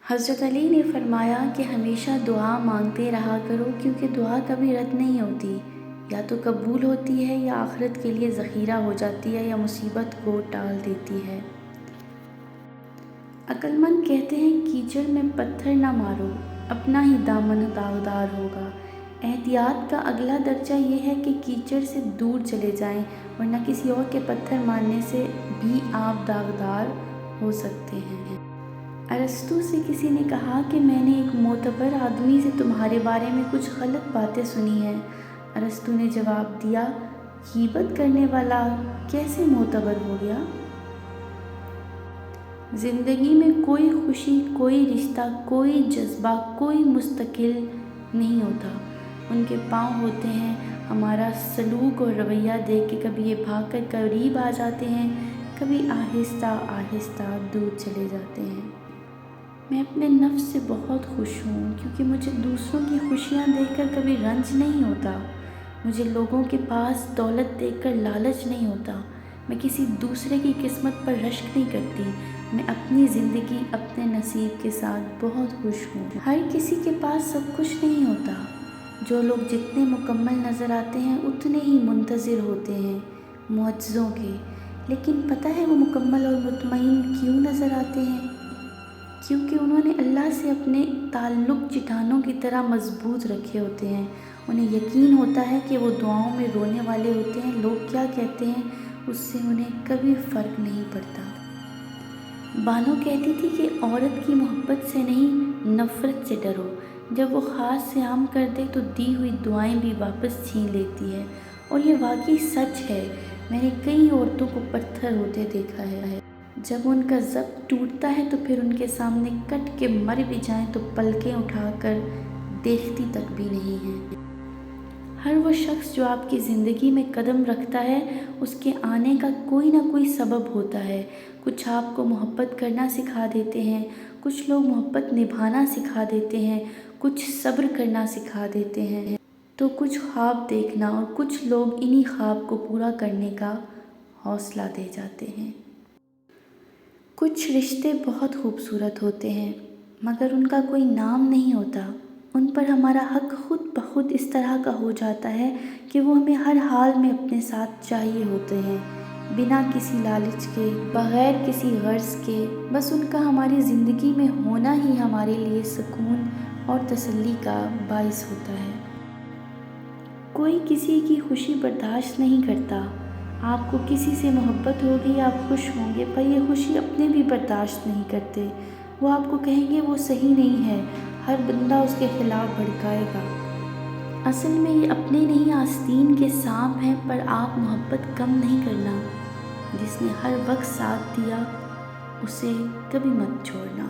حضرت علی نے فرمایا کہ ہمیشہ دعا مانگتے رہا کرو، کیونکہ دعا کبھی رد نہیں ہوتی، یا تو قبول ہوتی ہے یا آخرت کے لیے ذخیرہ ہو جاتی ہے یا مصیبت کو ٹال دیتی ہے۔ عقل مند کہتے ہیں کیچڑ میں پتھر نہ مارو، اپنا ہی دامن داغدار ہوگا۔ احتیاط کا اگلا درجہ یہ ہے کہ کیچڑ سے دور چلے جائیں، ورنہ کسی اور کے پتھر مارنے سے بھی آپ داغدار ہو سکتے ہیں۔ ارسطو سے کسی نے کہا کہ میں نے ایک معتبر آدمی سے تمہارے بارے میں کچھ غلط باتیں سنی ہیں۔ ارسطو نے جواب دیا، غیبت کرنے والا کیسے معتبر ہو گیا؟ زندگی میں کوئی خوشی، کوئی رشتہ، کوئی جذبہ، کوئی مستقل نہیں ہوتا۔ ان کے پاؤں ہوتے ہیں، ہمارا سلوک اور رویہ دیکھ کے کبھی یہ بھاگ کر قریب آ جاتے ہیں، کبھی آہستہ آہستہ دور چلے جاتے ہیں۔ میں اپنے نفس سے بہت خوش ہوں، کیونکہ مجھے دوسروں کی خوشیاں دیکھ کر کبھی رنج نہیں ہوتا۔ مجھے لوگوں کے پاس دولت دیکھ کر لالچ نہیں ہوتا۔ میں کسی دوسرے کی قسمت پر رشک نہیں کرتی۔ میں اپنی زندگی، اپنے نصیب کے ساتھ بہت خوش ہوں۔ ہر کسی کے پاس سب کچھ نہیں ہوتا۔ جو لوگ جتنے مکمل نظر آتے ہیں اتنے ہی منتظر ہوتے ہیں معجزوں کے، لیکن پتہ ہے وہ مکمل اور مطمئن کیوں نظر آتے ہیں؟ کیونکہ انہوں نے اللہ سے اپنے تعلق چٹانوں کی طرح مضبوط رکھے ہوتے ہیں۔ انہیں یقین ہوتا ہے کہ وہ دعاؤں میں رونے والے ہوتے ہیں، لوگ کیا کہتے ہیں اس سے انہیں کبھی فرق نہیں پڑتا۔ بانو کہتی تھی کہ عورت کی محبت سے نہیں، نفرت سے ڈرو۔ جب وہ خاص سے عام کر دے تو دی ہوئی دعائیں بھی واپس چھین لیتی ہے، اور یہ واقعی سچ ہے۔ میں نے کئی عورتوں کو پتھر ہوتے دیکھا ہے۔ جب ان کا ضبط ٹوٹتا ہے تو پھر ان کے سامنے کٹ کے مر بھی جائیں تو پلکیں اٹھا کر دیکھتی تک بھی نہیں ہیں۔ ہر وہ شخص جو آپ کی زندگی میں قدم رکھتا ہے، اس کے آنے کا کوئی نہ کوئی سبب ہوتا ہے۔ کچھ آپ کو محبت کرنا سکھا دیتے ہیں، کچھ لوگ محبت نبھانا سکھا دیتے ہیں، کچھ صبر کرنا سکھا دیتے ہیں، تو کچھ خواب دیکھنا، اور کچھ لوگ انہی خواب کو پورا کرنے کا حوصلہ دے جاتے ہیں۔ کچھ رشتے بہت خوبصورت ہوتے ہیں، مگر ان کا کوئی نام نہیں ہوتا۔ ان پر ہمارا حق خود بخود اس طرح کا ہو جاتا ہے کہ وہ ہمیں ہر حال میں اپنے ساتھ چاہیے ہوتے ہیں، بنا کسی لالچ کے، بغیر کسی غرض کے۔ بس ان کا ہماری زندگی میں ہونا ہی ہمارے لیے سکون اور تسلی کا باعث ہوتا ہے۔ کوئی کسی کی خوشی برداشت نہیں کرتا۔ آپ کو کسی سے محبت ہوگی، آپ خوش ہوں گے، پر یہ خوشی اپنے بھی برداشت نہیں کرتے۔ وہ آپ کو کہیں گے وہ صحیح نہیں ہے، ہر بندہ اس کے خلاف بھڑکائے گا۔ اصل میں یہ اپنے نہیں آستین کے سانپ ہیں، پر آپ محبت کم نہیں کرنا۔ جس نے ہر وقت ساتھ دیا اسے کبھی مت چھوڑنا۔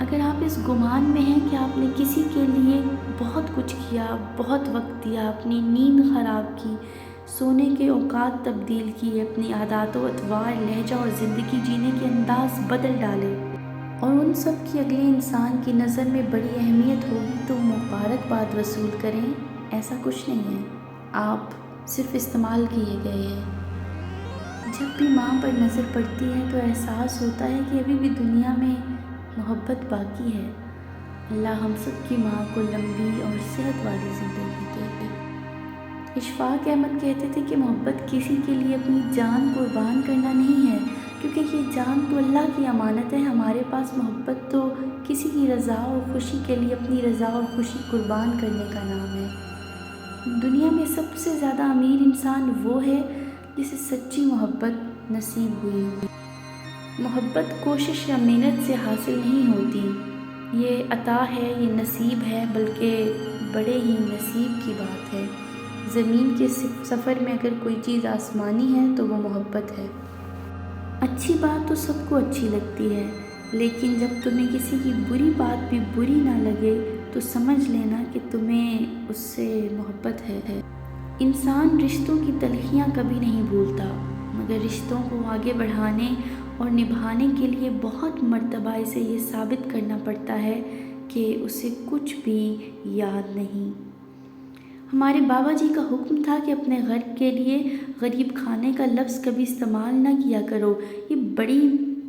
اگر آپ اس گمان میں ہیں کہ آپ نے کسی کے لیے بہت کچھ کیا، بہت وقت دیا، اپنی نیند خراب کی، سونے کے اوقات تبدیل کیے، اپنی عادات و اطوار، لہجہ اور زندگی جینے کے انداز بدل ڈالے، اور ان سب کی اگلے انسان کی نظر میں بڑی اہمیت ہوگی، تو مبارکباد وصول کریں۔ ایسا کچھ نہیں ہے، آپ صرف استعمال کیے گئے ہیں۔ جب بھی ماں پر نظر پڑتی ہے تو احساس ہوتا ہے کہ ابھی بھی دنیا میں محبت باقی ہے۔ اللہ ہم سب کی ماں کو لمبی اور صحت والی زندگی دے۔ اشفاق احمد کہتے تھے کہ محبت کسی کے لیے اپنی جان قربان کرنا نہیں ہے، کیونکہ یہ جان تو اللہ کی امانت ہے۔ ہمارے پاس محبت تو کسی کی رضا اور خوشی کے لیے اپنی رضا اور خوشی قربان کرنے کا نام ہے۔ دنیا میں سب سے زیادہ امیر انسان وہ ہے جسے سچی محبت نصیب ہوئی ہو۔ محبت کوشش یا محنت سے حاصل نہیں ہوتی، یہ عطا ہے، یہ نصیب ہے، بلکہ بڑے ہی نصیب کی بات ہے۔ زمین کے سفر میں اگر کوئی چیز آسمانی ہے تو وہ محبت ہے۔ اچھی بات تو سب کو اچھی لگتی ہے، لیکن جب تمہیں کسی کی بری بات بھی بری نہ لگے تو سمجھ لینا کہ تمہیں اس سے محبت ہے۔ انسان رشتوں کی تلخیاں کبھی نہیں بھولتا، مگر رشتوں کو آگے بڑھانے اور نبھانے کے لیے بہت مرتبہ اسے یہ ثابت کرنا پڑتا ہے کہ اسے کچھ بھی یاد نہیں۔ ہمارے بابا جی کا حکم تھا کہ اپنے غرب کے لیے غریب خانے کا لفظ کبھی استعمال نہ کیا کرو۔ یہ بڑی